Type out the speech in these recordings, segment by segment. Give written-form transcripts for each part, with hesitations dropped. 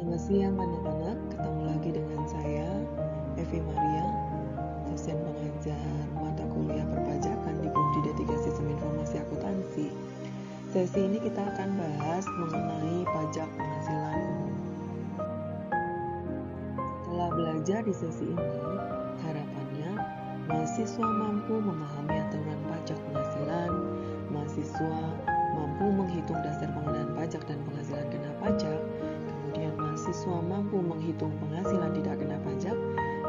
Selamat siang anak-anak, ketemu lagi dengan saya, Evi Maria, dosen pengajar mata kuliah perpajakan di Prodi D3 Sistem Informasi Akuntansi. Sesi ini kita akan bahas mengenai pajak penghasilan umum. Setelah belajar di sesi ini, harapannya mahasiswa mampu memahami aturan pajak penghasilan, mahasiswa mampu menghitung dasar pengenaan pajak dan penghasilan kena pajak, kemudian mahasiswa mampu menghitung penghasilan tidak kena pajak,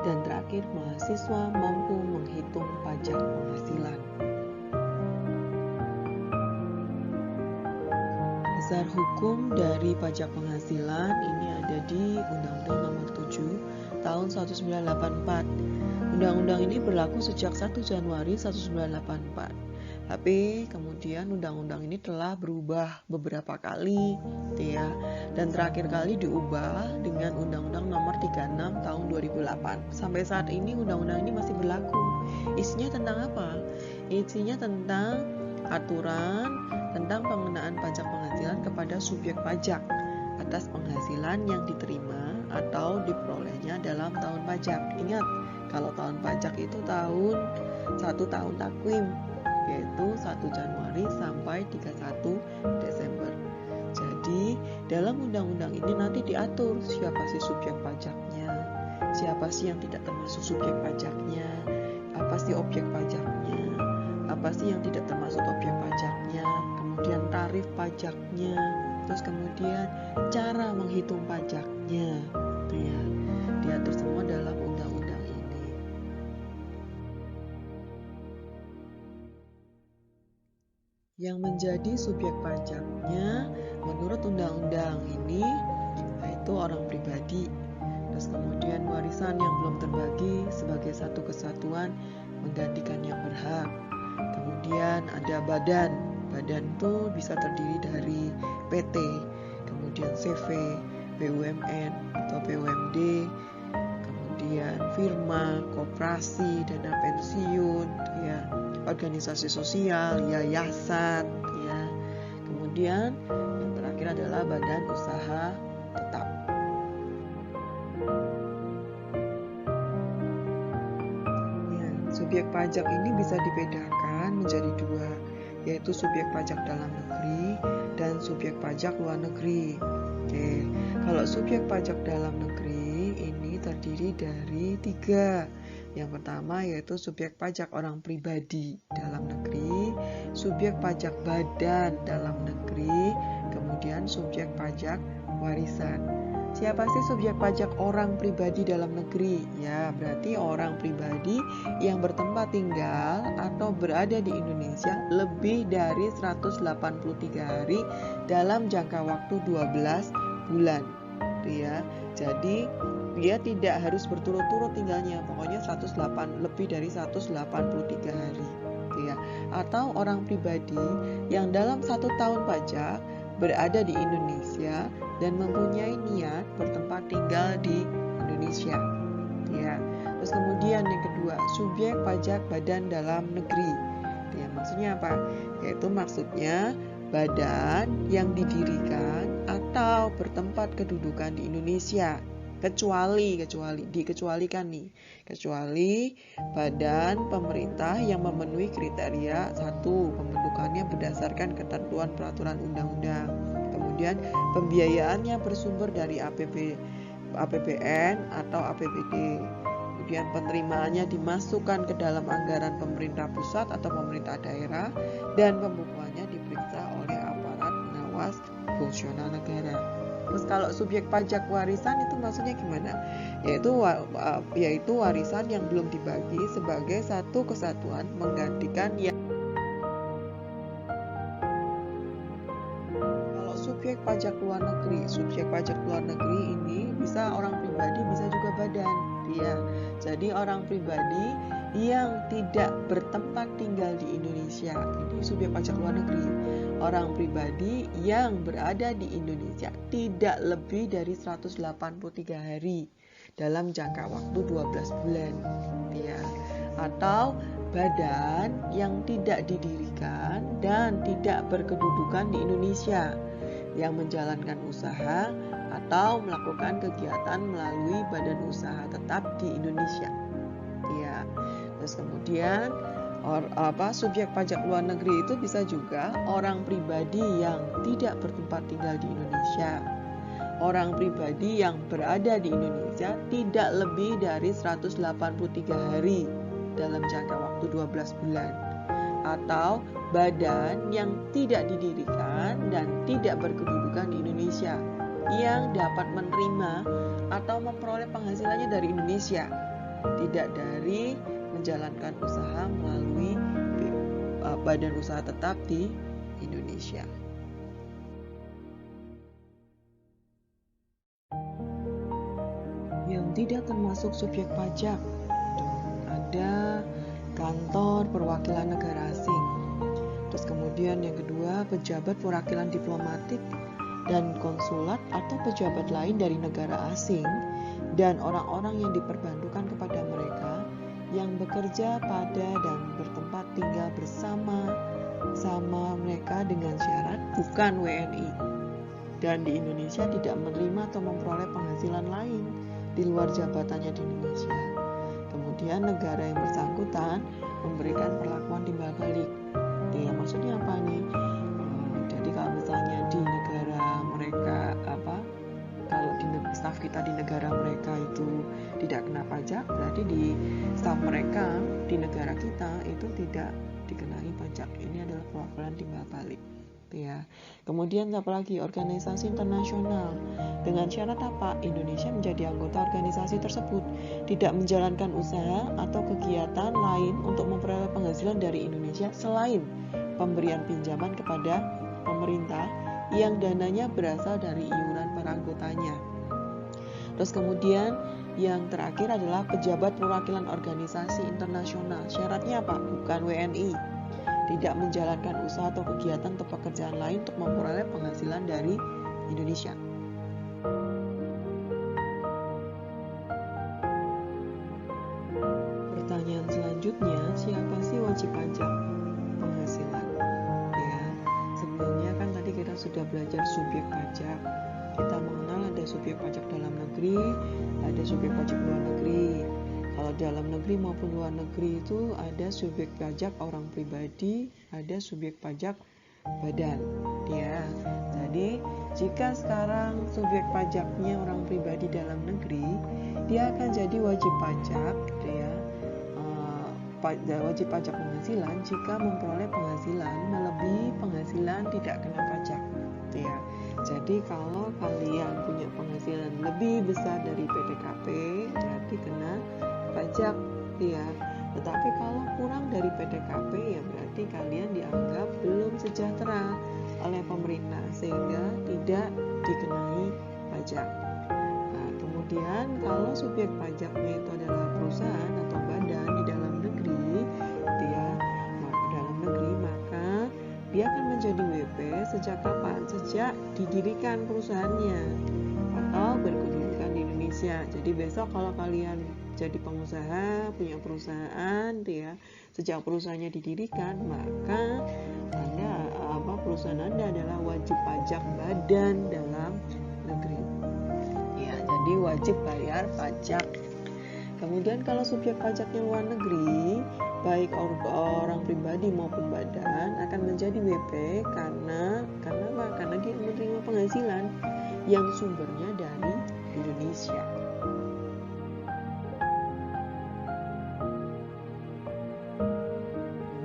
dan terakhir mahasiswa mampu menghitung pajak penghasilan. Dasar hukum dari pajak penghasilan ini ada di Undang-Undang Nomor 7 Tahun 1984. Undang-undang ini berlaku sejak 1 Januari 1984. Tapi kemudian undang-undang ini telah berubah beberapa kali, ya. Dan terakhir kali diubah dengan Undang-Undang Nomor 36 Tahun 2008. Sampai saat ini undang-undang ini masih berlaku. Isinya tentang apa? Isinya tentang aturan tentang pengenaan pajak penghasilan kepada subjek pajak atas penghasilan yang diterima atau diperolehnya dalam tahun pajak. Ingat, kalau tahun pajak itu satu tahun takwim, yaitu 1 Januari sampai 31 Desember. Jadi, dalam undang-undang ini nanti diatur siapa sih subjek pajaknya, siapa sih yang tidak termasuk subjek pajaknya, apa sih objek pajaknya, apa sih yang tidak termasuk objek pajaknya, kemudian tarif pajaknya, terus kemudian cara menghitung pajaknya, ya, diatur semua dalam undang-undang ini. Yang menjadi subjek pajaknya menurut undang-undang ini yaitu orang pribadi, terus kemudian warisan yang belum terbagi sebagai satu kesatuan menggantikan yang berhak. Kemudian ada badan itu bisa terdiri dari PT, kemudian CV, BUMN atau BUMD, kemudian firma, koperasi, dana pensiun, ya, organisasi sosial, yayasan, ya. Kemudian yang terakhir adalah badan usaha tetap. Subjek pajak ini bisa dibedakan menjadi dua, yaitu subjek pajak dalam negeri dan subjek pajak luar negeri. Oke, kalau subjek pajak dalam negeri ini terdiri dari 3. Yang pertama yaitu subjek pajak orang pribadi dalam negeri, subjek pajak badan dalam negeri, kemudian subjek pajak warisan. Siapa sih subjek pajak orang pribadi dalam negeri? Ya, berarti orang pribadi yang bertempat tinggal atau berada di Indonesia lebih dari 183 hari dalam jangka waktu 12 bulan. Ya. Jadi, dia tidak harus berturut-turut tinggalnya, pokoknya lebih dari 183 hari. Ya. Atau orang pribadi yang dalam 1 tahun pajak berada di Indonesia dan mempunyai niat bertempat tinggal di Indonesia. Ya. Terus kemudian yang kedua, subjek pajak badan dalam negeri. Ya, maksudnya apa? Yaitu maksudnya badan yang didirikan atau bertempat kedudukan di Indonesia. Kecuali badan pemerintah yang memenuhi kriteria 1. Pembentukannya berdasarkan ketentuan peraturan undang-undang. Kemudian pembiayaannya bersumber dari APBN atau APBD. Kemudian penerimaannya dimasukkan ke dalam anggaran pemerintah pusat atau pemerintah daerah, dan pembukuannya diperiksa oleh aparat pengawas fungsional negara. Terus kalau subjek pajak warisan itu maksudnya gimana? Yaitu warisan yang belum dibagi sebagai satu kesatuan menggantikan yang. Kalau subjek pajak luar negeri ini bisa orang pribadi, bisa juga badan. Ya. Jadi orang pribadi yang tidak bertempat tinggal di Indonesia, ini subjek pajak luar negeri. Orang pribadi yang berada di Indonesia tidak lebih dari 183 hari dalam jangka waktu 12 bulan. Ya. Atau badan yang tidak didirikan dan tidak berkedudukan di Indonesia, yang menjalankan usaha atau melakukan kegiatan melalui badan usaha tetap di Indonesia. Ya. Terus kemudian subjek pajak luar negeri itu bisa juga orang pribadi yang tidak bertempat tinggal di Indonesia. Orang pribadi yang berada di Indonesia tidak lebih dari 183 hari dalam jangka waktu 12 bulan. Atau badan yang tidak didirikan dan tidak berkedudukan di Indonesia yang dapat menerima atau memperoleh penghasilannya dari Indonesia, tidak dari menjalankan usaha melalui badan usaha tetap di Indonesia. Yang tidak termasuk subjek pajak, ada kantor perwakilan negara asing. Terus kemudian yang kedua, pejabat perwakilan diplomatik dan konsulat atau pejabat lain dari negara asing dan orang-orang yang diperbantukan kepada mereka yang bekerja pada dan bertempat tinggal bersama mereka dengan syarat bukan WNI dan di Indonesia tidak menerima atau memperoleh penghasilan lain di luar jabatannya di Indonesia. Kemudian negara yang bersangkutan memberikan perlakuan timbal balik. Ya, maksudnya apa nih? Jadi kalau misalnya di negara mereka kalau di staf kita di negara mereka itu tidak kena pajak, berarti di staf mereka di negara kita itu tidak dikenai pajak. Ini adalah perlakuan timbal balik. Ya. Kemudian apa lagi? Organisasi internasional. Dengan syarat apa? Indonesia menjadi anggota organisasi tersebut, tidak menjalankan usaha atau kegiatan lain untuk memperoleh penghasilan dari Indonesia selain pemberian pinjaman kepada pemerintah yang dananya berasal dari iuran para anggotanya. Terus kemudian yang terakhir adalah pejabat perwakilan organisasi internasional. Syaratnya apa? Bukan WNI. Tidak menjalankan usaha atau kegiatan atau pekerjaan lain untuk memperoleh penghasilan dari Indonesia. Pertanyaan selanjutnya, siapa sih wajib pajak penghasilan? Ya, sebelumnya kan tadi kita sudah belajar subjek pajak. Kita mengenal ada subjek pajak dalam negeri, ada subjek pajak luar negeri. Kalau dalam negeri maupun luar negeri itu ada subjek pajak orang pribadi, ada subjek pajak badan. Ya, jadi jika sekarang subjek pajaknya orang pribadi dalam negeri, dia akan jadi wajib pajak, wajib pajak penghasilan jika memperoleh penghasilan melebihi penghasilan tidak kena pajak. Ya, jadi kalau kalian punya penghasilan lebih besar dari PTKP, berarti kena pajak, ya. Tetapi kalau kurang dari PTKP, ya berarti kalian dianggap belum sejahtera oleh pemerintah sehingga tidak dikenai pajak. Nah, kemudian kalau subjek pajaknya itu adalah perusahaan atau badan di dalam negeri, maka dia akan menjadi WP sejak kapan? Sejak didirikan perusahaannya atau berkedudukan di Indonesia. Jadi besok kalau kalian jadi pengusaha, punya perusahaan, sejak perusahaannya didirikan, maka perusahaan Anda adalah wajib pajak badan dalam negeri. Ya, jadi wajib bayar pajak. Kemudian kalau subjek pajaknya luar negeri, baik orang pribadi maupun badan akan menjadi WP karena apa? Karena dia menerima penghasilan yang sumbernya dari Indonesia.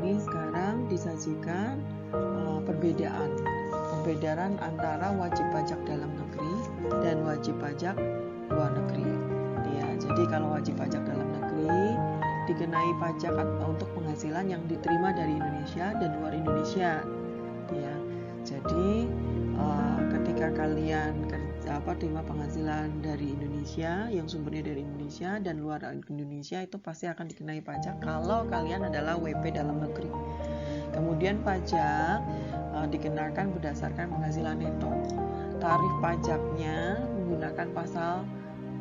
Ini sekarang disajikan perbedaan antara wajib pajak dalam negeri dan wajib pajak luar negeri. Ya, jadi kalau wajib pajak dalam negeri dikenai pajak untuk penghasilan yang diterima dari Indonesia dan luar Indonesia. Ya, jadi ketika kalian terima penghasilan dari Indonesia yang sumbernya dari Indonesia dan luar Indonesia, itu pasti akan dikenai pajak kalau kalian adalah WP dalam negeri. Kemudian pajak dikenakan berdasarkan penghasilan neto. Tarif pajaknya menggunakan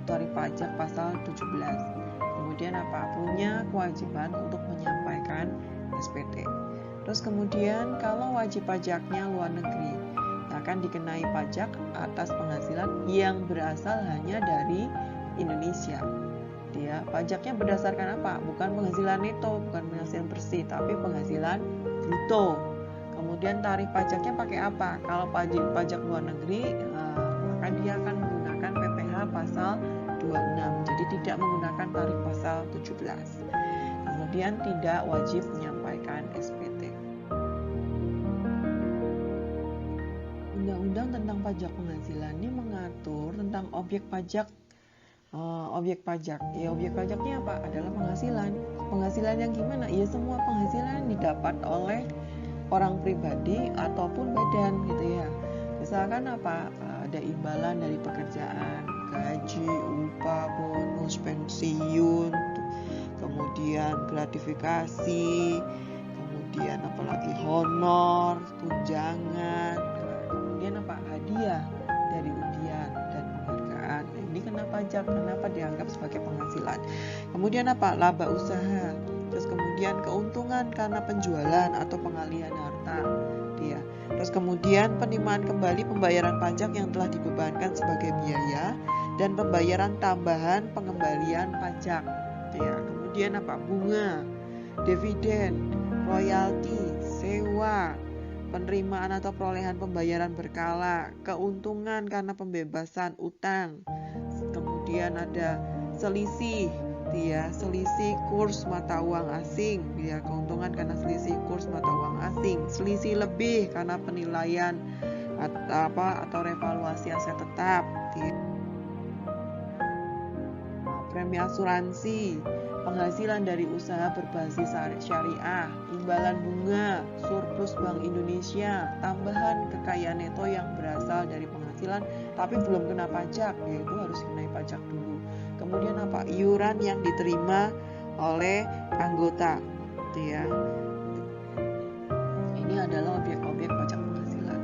tarif pajak pasal 17. Kemudian punya kewajiban untuk menyampaikan SPT. Terus kemudian kalau wajib pajaknya luar negeri, nah akan dikenai pajak atas penghasilan yang berasal hanya dari Indonesia. Pajaknya berdasarkan apa? Bukan penghasilan neto, bukan penghasilan bersih, tapi penghasilan bruto. Kemudian tarif pajaknya pakai apa? Kalau pajak luar negeri, maka dia akan menggunakan PPh pasal 26. Jadi tidak menggunakan tarif pasal 17. Kemudian tidak wajib menyampaikan SPT. Undang-undang tentang pajak penghasilan ini mengatur tentang objek pajak. Objek pajaknya apa? Adalah penghasilan. Penghasilan yang gimana? Ya semua penghasilan yang didapat oleh orang pribadi ataupun badan gitu ya. Misalkan apa? Ada imbalan dari pekerjaan, gaji, upah, bonus, pensiun, kemudian gratifikasi, kemudian apalagi honor, tunjangan, kemudian apa? Hadiah dari undian dan penghargaan. Ini kena pajak, kenapa dianggap sebagai penghasilan. Kemudian apa? Laba usaha. Terus kemudian keuntungan karena penjualan atau pengalihan harta. Terus kemudian penerimaan kembali pembayaran pajak yang telah dibebankan sebagai biaya dan pembayaran tambahan pengembalian pajak. Kemudian apa? Bunga, dividen, royalti, sewa, penerimaan atau perolehan pembayaran berkala, keuntungan karena pembebasan utang. Kemudian ada selisih, selisih kurs mata uang asing, keuntungan karena selisih kurs mata uang asing, selisih lebih karena penilaian atau revaluasi aset tetap, premi asuransi, penghasilan dari usaha berbasis syariah, imbalan bunga, surplus Bank Indonesia, tambahan kekayaan neto yang berasal dari penghasilan tapi belum kena pajak, yaitu harus kenai pajak dulu. Kemudian apa? Iuran yang diterima oleh anggota. Ini adalah objek-objek pajak penghasilan.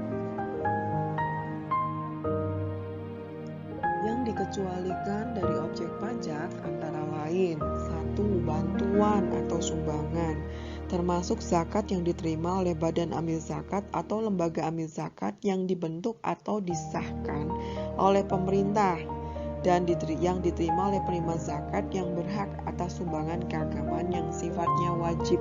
Yang dikecualikan dari objek pajak antara lain: 1. Bantuan atau sumbangan, termasuk zakat yang diterima oleh badan amil zakat atau lembaga amil zakat yang dibentuk atau disahkan oleh pemerintah dan yang diterima oleh penerima zakat yang berhak atas sumbangan keagamaan yang sifatnya wajib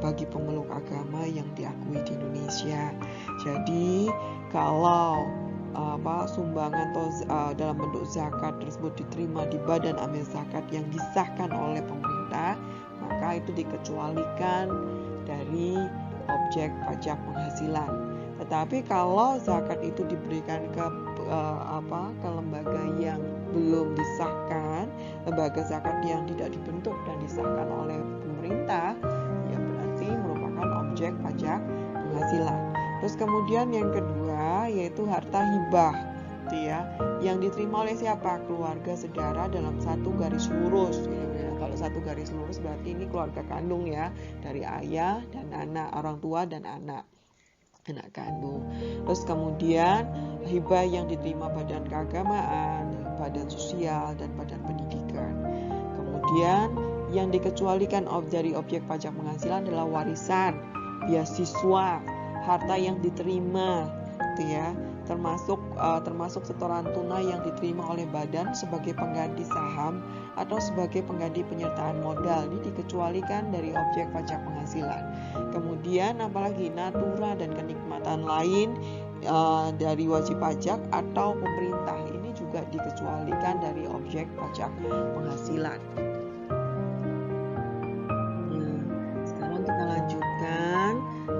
bagi pemeluk agama yang diakui di Indonesia. Jadi kalau sumbangan atau dalam bentuk zakat tersebut diterima di badan amil zakat yang disahkan oleh pemerintah, maka itu dikecualikan dari objek pajak penghasilan. Tetapi kalau zakat itu diberikan ke lembaga yang belum disahkan, lembaga zakat yang tidak dibentuk dan disahkan oleh pemerintah, ya berarti merupakan objek pajak penghasilan. Terus kemudian yang kedua yaitu harta hibah, yang diterima oleh siapa? Keluarga saudara dalam satu garis lurus. Kalau satu garis lurus berarti ini keluarga kandung ya, dari ayah dan anak, orang tua dan anak kandung. Terus kemudian hibah yang diterima badan keagamaan, badan sosial, dan badan pendidikan. Kemudian yang dikecualikan dari objek pajak penghasilan adalah warisan, beasiswa, harta yang diterima, termasuk setoran tunai yang diterima oleh badan sebagai pengganti saham atau sebagai pengganti penyertaan modal. Ini dikecualikan dari objek pajak penghasilan. Kemudian apalagi natura dan kenikmatan lain dari wajib pajak atau pemerintah, ini juga dikecualikan dari objek pajak penghasilan. Sekarang kita lanjutkan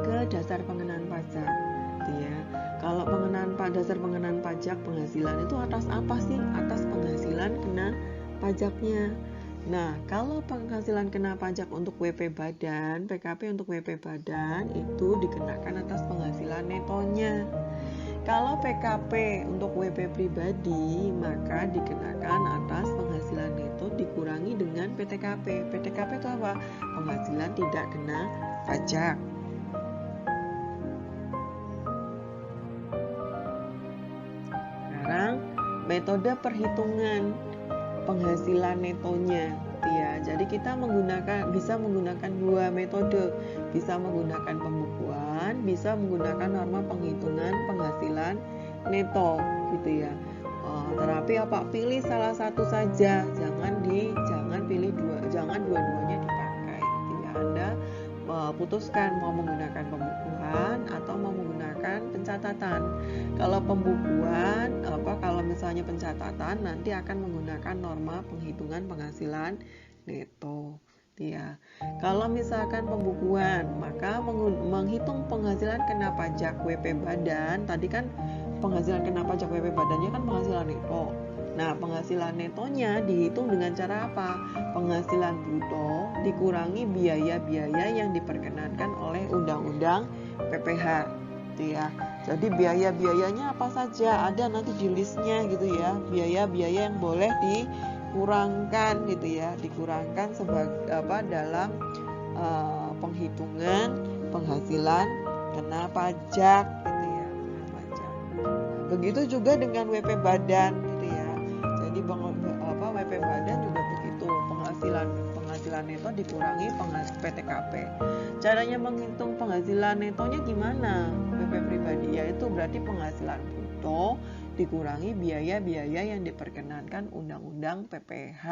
ke dasar pengenaan pajak. Kalau dasar pengenaan pajak penghasilan itu atas apa sih? Atas penghasilan kena pajaknya. Nah, kalau penghasilan kena pajak untuk WP badan, PKP untuk WP badan itu dikenakan atas penghasilan netonya. Kalau PKP untuk WP pribadi, maka dikenakan atas penghasilan neto dikurangi dengan PTKP. PTKP itu apa? Penghasilan tidak kena pajak. Sekarang metode perhitungan penghasilan netonya, Jadi kita bisa menggunakan dua metode, bisa menggunakan pembukuan, bisa menggunakan norma penghitungan penghasilan neto gitu ya. Tetapi pilih salah satu saja, jangan pilih dua-duanya dipakai gitu ya. Anda putuskan mau menggunakan pembukuan atau mau menggunakan pencatatan. Kalau pembukuan kalau misalnya pencatatan nanti akan menggunakan norma penghitungan penghasilan neto ya. Kalau misalkan pembukuan, maka menghitung penghasilan kena pajak WP badan. Tadi kan penghasilan kena pajak WP badannya kan penghasilan neto. Nah, penghasilan netonya dihitung dengan cara apa? Penghasilan bruto dikurangi biaya-biaya yang diperkenankan oleh Undang-Undang PPh. Gitu ya. Jadi biaya-biayanya apa saja? Ada nanti di listnya gitu ya. Biaya-biaya yang boleh dikurangkan gitu ya. Dikurangkan sebagai dalam penghitungan penghasilan kena pajak gitu ya. Kena pajak. Begitu juga dengan WP badan gitu ya. Jadi WP badan juga begitu, penghasilan neto dikurangi PTKP. Caranya menghitung penghasilan netonya gimana? WP pribadi yaitu berarti penghasilan bruto dikurangi biaya-biaya yang diperkenankan Undang-Undang PPh.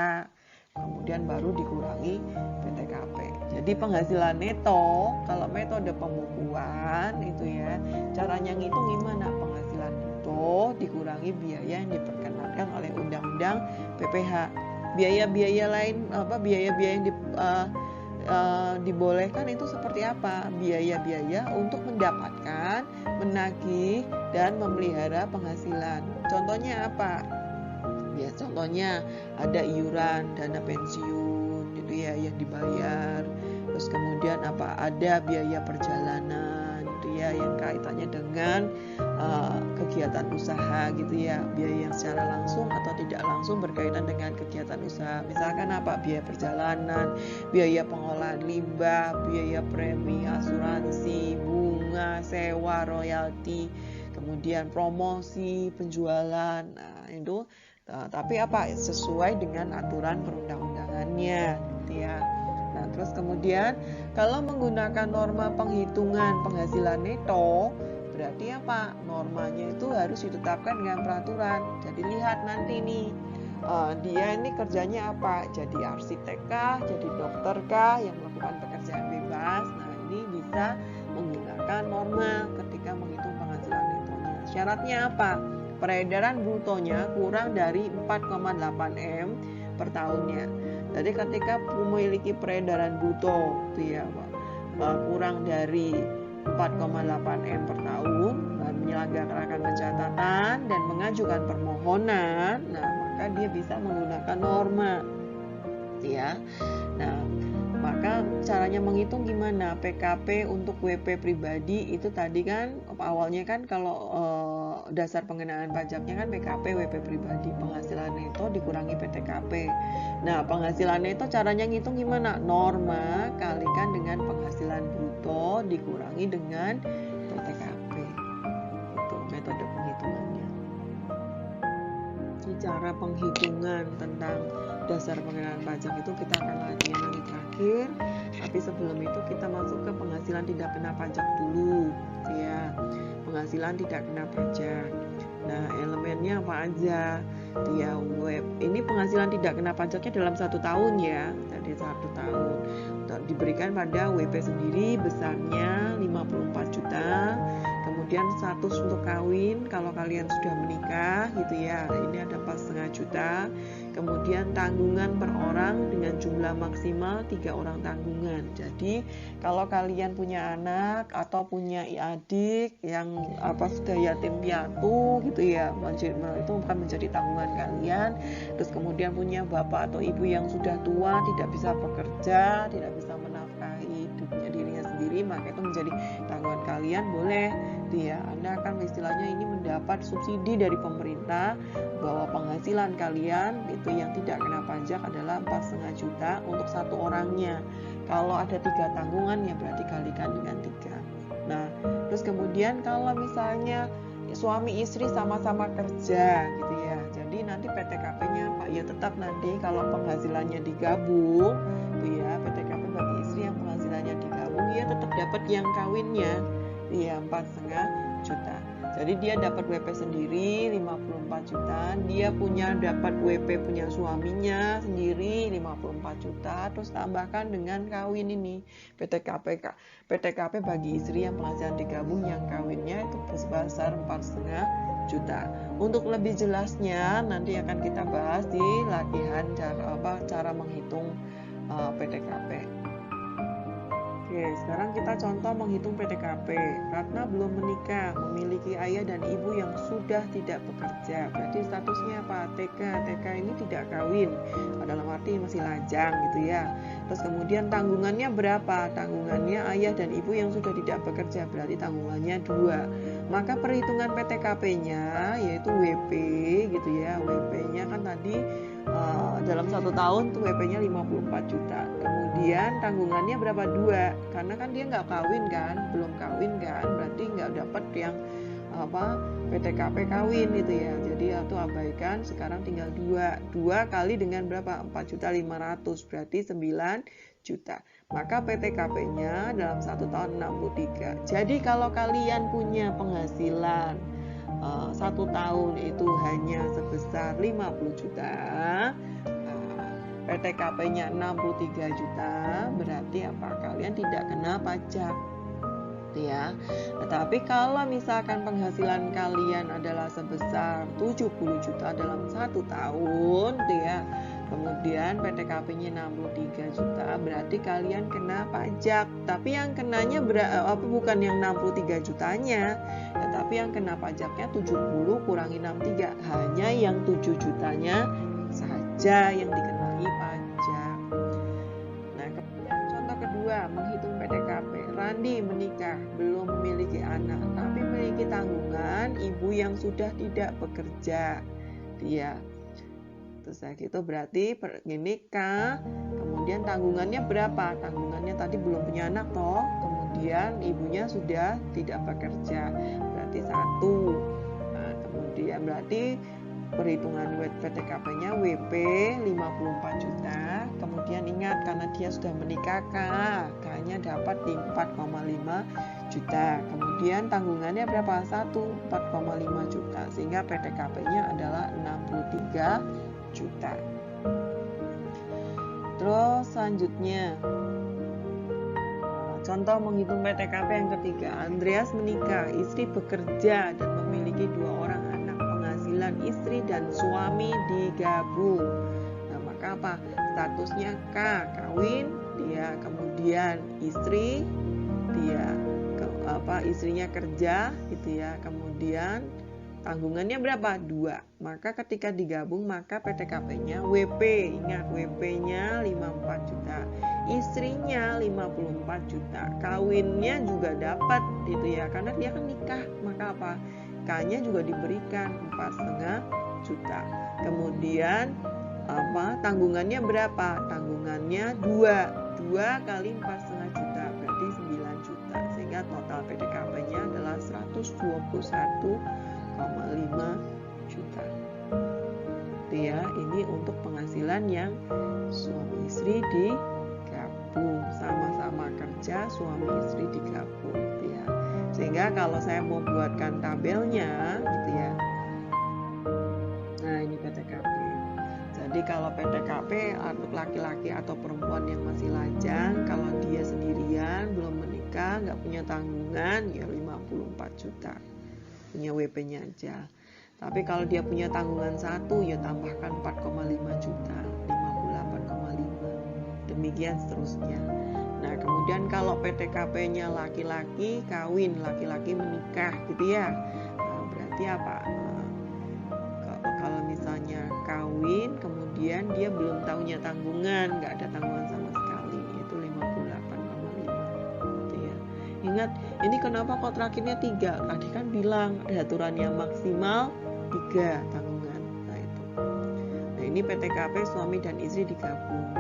Kemudian baru dikurangi PTKP. Jadi penghasilan neto kalau metode pembukuan itu ya, caranya ngitung gimana? Penghasilan bruto dikurangi biaya yang diperkenankan oleh Undang-Undang PPh. Biaya-biaya lain biaya-biaya yang dibolehkan itu seperti apa? Biaya-biaya untuk mendapatkan, menagih dan memelihara penghasilan. Contohnya apa? Ya, contohnya ada iuran dana pensiun gitu ya yang dibayar. Terus kemudian ada biaya perjalanan gitu ya yang kaitannya dengan kegiatan usaha gitu ya, biaya yang secara langsung atau tidak langsung berkaitan dengan kegiatan usaha. Misalkan biaya perjalanan, biaya pengolahan limbah, biaya premi asuransi, bunga, sewa, royalti, kemudian promosi, penjualan. Nah, itu tapi sesuai dengan aturan perundang-undangannya gitu ya. Nah, terus kemudian kalau menggunakan norma penghitungan penghasilan neto, berarti normanya itu harus ditetapkan dengan peraturan. Jadi lihat nanti nih, dia ini kerjanya apa? Jadi arsitek kah? Jadi dokter kah? Yang melakukan pekerjaan bebas. Nah, ini bisa menggunakan norma ketika menghitung penghasilan netonya. Syaratnya apa? Peredaran brutonya kurang dari 4,8 M per tahunnya. Jadi ketika memiliki peredaran bruto kurang dari 4,8 M per tahun dan menyelenggarakan pencatatan dan mengajukan permohonan, maka dia bisa menggunakan norma ya. Nah, maka caranya menghitung gimana? PKP untuk WP pribadi itu tadi kan awalnya kan kalau dasar pengenaan pajaknya kan PKP WP pribadi, penghasilan neto dikurangi PTKP. Nah, penghasilan neto caranya ngitung gimana? Norma kalikan dengan penghasilan bruto dikurangi dengan PTKP. Itu metode penghitungannya. Ini cara penghitungan tentang dasar pengenaan pajak itu kita akan latihan nanti terakhir. Tapi sebelum itu kita masuk ke penghasilan tidak kena pajak dulu ya. Penghasilan tidak kena pajak. Nah, elemennya apa aja? Dia ini penghasilan tidak kena pajaknya dalam 1 tahun ya. Jadi 1 tahun diberikan pada WP sendiri besarnya 54 juta. Kemudian status untuk kawin kalau kalian sudah menikah gitu ya, ini ada 4,5 juta. Kemudian tanggungan per orang dengan jumlah maksimal 3 orang tanggungan. Jadi kalau kalian punya anak atau punya adik yang sudah yatim piatu gitu ya, itu akan menjadi tanggungan kalian. Terus kemudian punya bapak atau ibu yang sudah tua, tidak bisa bekerja, tidak bisa menafkahi hidupnya dirinya sendiri, maka itu menjadi tanggungan kalian. Boleh ya, Anda akan istilahnya ini mendapat subsidi dari pemerintah bahwa penghasilan kalian itu yang tidak kena pajak adalah 4,5 juta untuk 1 orangnya. Kalau ada 3 tanggungan ya berarti kalikan dengan 3. Nah, terus kemudian kalau misalnya suami istri sama-sama kerja gitu ya, jadi nanti PTKP-nya apa? Ya tetap nanti kalau penghasilannya digabung gitu ya, PTKP bagi istri yang penghasilannya digabung ya tetap dapat yang kawinnya. Iya, 4,5 juta. Jadi dia dapat WP sendiri 54 juta, dia dapat WP punya suaminya sendiri 54 juta, terus tambahkan dengan kawin ini PTKP bagi istri yang penghasilan digabung yang kawinnya itu sebesar 4,5 juta. Untuk lebih jelasnya nanti akan kita bahas di latihan cara menghitung PTKP. Oke, sekarang kita contoh menghitung PTKP. Ratna belum menikah, memiliki ayah dan ibu yang sudah tidak bekerja. Berarti statusnya apa? TK ini tidak kawin, dalam arti masih lajang gitu ya. Terus kemudian tanggungannya berapa? Tanggungannya ayah dan ibu yang sudah tidak bekerja, berarti tanggungannya 2. Maka perhitungan PTKP-nya yaitu WP gitu ya. WP-nya kan tadi dalam 1 tahun tuh WP-nya 54 juta. Kemudian tanggungannya berapa? 2. Karena kan dia nggak kawin kan, belum kawin kan, berarti nggak dapat yang PTKP kawin gitu ya. Jadi itu abaikan, sekarang tinggal 2 kali dengan berapa? 4.500.000, berarti 9 juta. Maka PTKP-nya dalam 1 tahun 63. Jadi kalau kalian punya penghasilan 1 tahun itu hanya sebesar 50 juta, PTKP-nya 63 juta, berarti apa? Kalian tidak kena pajak ya. Tetapi kalau misalkan penghasilan kalian adalah sebesar 70 juta dalam 1 tahun ya, kemudian PTKP-nya 63 juta, berarti kalian kena pajak. Tapi yang kenanya bukan yang 63 jutanya, tetapi yang kena pajaknya 70 kurangi 63, hanya yang 7 jutanya saja yang dikenai pajak. Nah, kemudian contoh kedua, menghitung PTKP. Randi menikah, belum memiliki anak, tapi memiliki tanggungan ibu yang sudah tidak bekerja. Dia terus gitu berarti nikah, kemudian tanggungannya berapa? Tanggungannya tadi belum punya anak toh, kemudian ibunya sudah tidak bekerja, berarti 1. Nah, kemudian berarti perhitungan PTKP-nya WP 54 juta. Kemudian ingat karena dia sudah menikah, K-nya dapat di 4,5 juta. Kemudian tanggungannya berapa? 4,5 juta. Sehingga PTKP-nya adalah 63 juta. Terus selanjutnya contoh menghitung PTKP yang ketiga. Andreas menikah, istri bekerja dan memiliki 2 orang anak. Penghasilan istri dan suami digabung. Nah, maka apa? Statusnya kawin dia, kemudian istri dia istrinya kerja gitu ya. Kemudian tanggungannya berapa? 2. Maka ketika digabung maka PTKP-nya WP, ingat WP-nya 54 juta, istrinya 54 juta, kawinnya juga dapat gitu ya, karena dia kan nikah, maka apa? K-nya juga diberikan 4,5 juta. Kemudian tanggungannya berapa? Tanggungannya 2 kali 4,5 juta, berarti 9 juta. Sehingga total PTKP-nya adalah 121,5 juta. Itu ya, ini untuk penghasilan yang suami istri digabung, sama-sama kerja suami istri digabung gitu ya. Sehingga kalau saya mau buatkan tabelnya gitu ya. Nah, ini PTKP. Jadi kalau PTKP untuk laki-laki atau perempuan yang masih lajang, kalau dia sendirian belum menikah, nggak punya tanggungan, ya 54 juta. Punya WP-nya aja. Tapi kalau dia punya tanggungan 1, ya tambahkan 4,5 juta, 58,5. Demikian seterusnya. Nah, kemudian kalau PTKP-nya laki-laki kawin, laki-laki menikah gitu ya. Nah, berarti apa? Kalau misalnya kawin, kemudian dia belum tahunya tanggungan, nggak ada tanggungan sama sekali, itu 58,5 gitu ya. Ingat, ini kenapa kok terakhirnya 3? Tadi kan bilang ada aturannya maksimal 3 tanggungan. Nah itu. Nah ini PTKP suami dan istri digabung.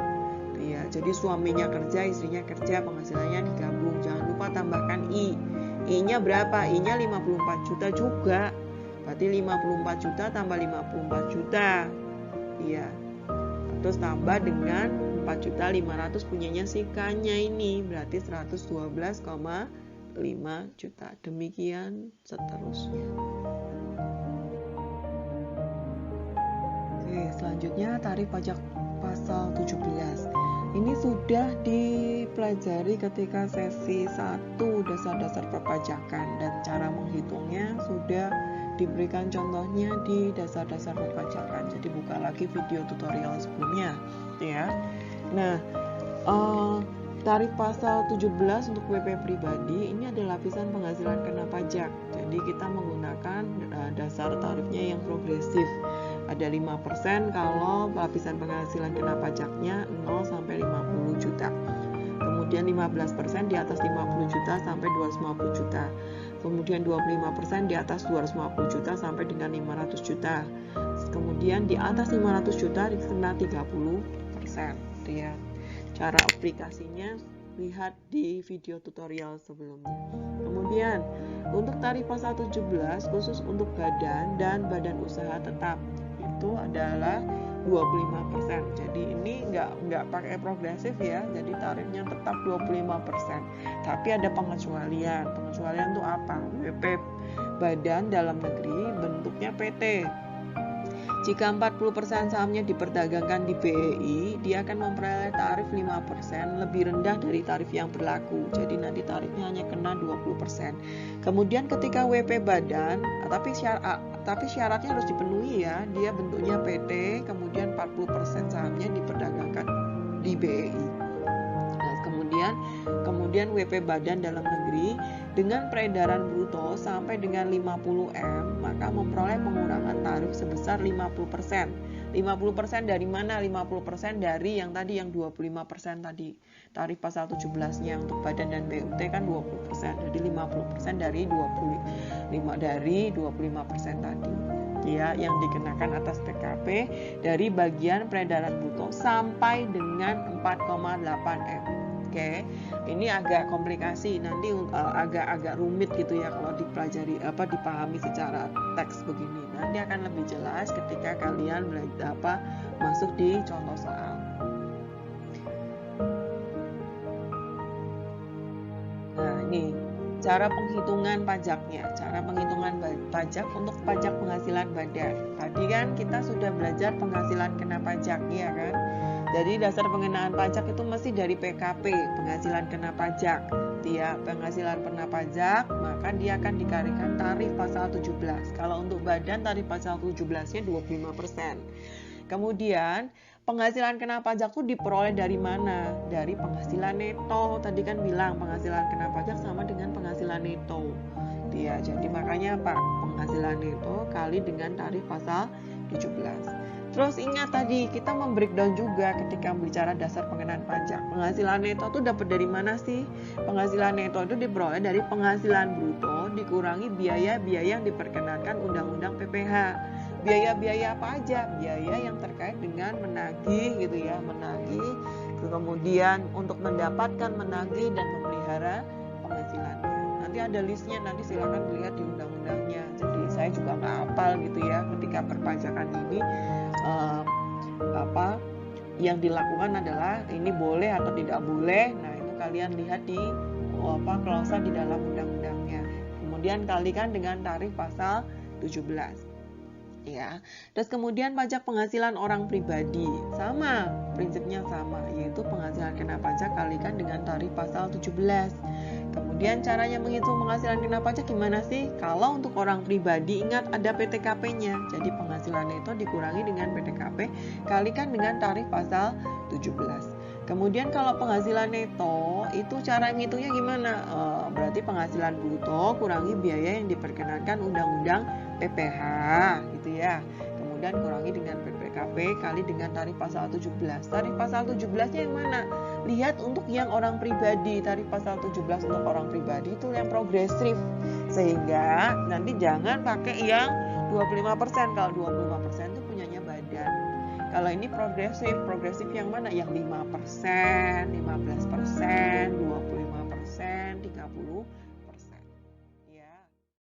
Ya, jadi suaminya kerja, istrinya kerja, penghasilannya digabung. Jangan lupa tambahkan I. I-nya berapa? I-nya 54 juta juga. Berarti 54 juta tambah 54 juta. Iya. Terus tambah dengan 4.500.000 punyanya si K-nya ini, berarti 112,8 5 juta. Demikian seterusnya. Oke, selanjutnya tarif pajak pasal 17. Ini sudah dipelajari ketika sesi 1 dasar-dasar perpajakan, dan cara menghitungnya sudah diberikan contohnya di dasar-dasar perpajakan. Jadi buka lagi video tutorial sebelumnya, ya. Nah, tarif pasal 17 untuk WP pribadi ini adalah lapisan penghasilan kena pajak. Jadi kita menggunakan dasar tarifnya yang progresif. Ada 5% kalau lapisan penghasilan kena pajaknya 0 sampai 50 juta. Kemudian 15% di atas 50 juta sampai 250 juta. Kemudian 25% di atas 250 juta sampai dengan 500 juta. Kemudian di atas 500 juta dikena 30%. Ya. Cara aplikasinya lihat di video tutorial sebelumnya. Kemudian untuk tarif pasal 17 khusus untuk badan dan badan usaha tetap itu adalah 25%. Jadi ini nggak pakai progresif ya. Jadi tarifnya tetap 25%. Tapi ada pengecualian. Pengecualian itu apa? WP badan dalam negeri bentuknya PT. Jika 40% sahamnya diperdagangkan di BEI, dia akan memperoleh tarif 5% lebih rendah dari tarif yang berlaku. Jadi nanti tarifnya hanya kena 20%. Kemudian ketika WP badan, tapi syaratnya harus dipenuhi ya. Dia bentuknya PT, kemudian 40% sahamnya diperdagangkan di BEI. Nah, kemudian WP badan dalam negeri dengan peredaran bruto sampai dengan 50 M, maka memperoleh pengurangan tarif sebesar 50%. 50% dari mana? 50% dari yang tadi, yang 25% tadi. Tarif pasal 17-nya untuk badan dan BUT kan 20%. Jadi 50% dari 25% tadi. Ya, yang dikenakan atas PKP dari bagian peredaran bruto sampai dengan 4,8 M. Oke, ini agak komplikasi, nanti agak rumit gitu ya kalau dipelajari dipahami secara teks begini. Nanti akan lebih jelas ketika kalian masuk di contoh soal. Nah, ini cara penghitungan pajaknya. Cara penghitungan pajak untuk pajak penghasilan badan. Tadi kan kita sudah belajar penghasilan kena pajak, ya kan? Jadi dasar pengenaan pajak itu mesti dari PKP, penghasilan kena pajak. Dia penghasilan kena pajak, maka dia akan dikenakan tarif pasal 17. Kalau untuk badan tarif pasal 17-nya 25%. Kemudian penghasilan kena pajak itu diperoleh dari mana? Dari penghasilan neto. Tadi kan bilang penghasilan kena pajak sama dengan penghasilan neto. Ya, jadi makanya apa? Penghasilan neto kali dengan tarif pasal 17. Terus ingat tadi kita membreakdown juga ketika bicara dasar pengenaan pajak. Penghasilan neto itu dapat dari mana sih? Penghasilan neto itu diperoleh dari penghasilan bruto dikurangi biaya-biaya yang diperkenankan Undang-Undang PPH. Biaya-biaya apa aja? Biaya yang terkait dengan menagih gitu ya, menagih, kemudian untuk mendapatkan, menagih dan memelihara penghasilannya. Nanti ada listnya, nanti silakan lihat di undang-undangnya. Jadi saya juga nggak hafal gitu ya ketika perpajakan ini yang dilakukan adalah ini boleh atau tidak boleh. Nah, itu kalian lihat di klausa di dalam undang-undangnya. Kemudian kalikan dengan tarif pasal 17. Ya. Terus kemudian pajak penghasilan orang pribadi. Sama, prinsipnya sama, yaitu penghasilan kena pajak kalikan dengan tarif pasal 17. Kemudian caranya menghitung penghasilan kena pajak gimana sih? Kalau untuk orang pribadi ingat ada PTKP-nya. Jadi penghasilan neto dikurangi dengan PTKP kalikan dengan tarif pasal 17. Kemudian kalau penghasilan neto itu cara menghitungnya gimana? Berarti penghasilan bruto kurangi biaya yang diperkenankan Undang-Undang PPH gitu ya. Kemudian kurangi dengan PPKP kali dengan tarif pasal 17. Tarif pasal 17-nya yang mana? Lihat untuk yang orang pribadi, tarif pasal 17 untuk orang pribadi itu yang progresif. Sehingga nanti jangan pakai yang 25%. Kalau 25% itu punyanya badan. Kalau ini progresif yang mana? Yang 5%, 15%, 25%.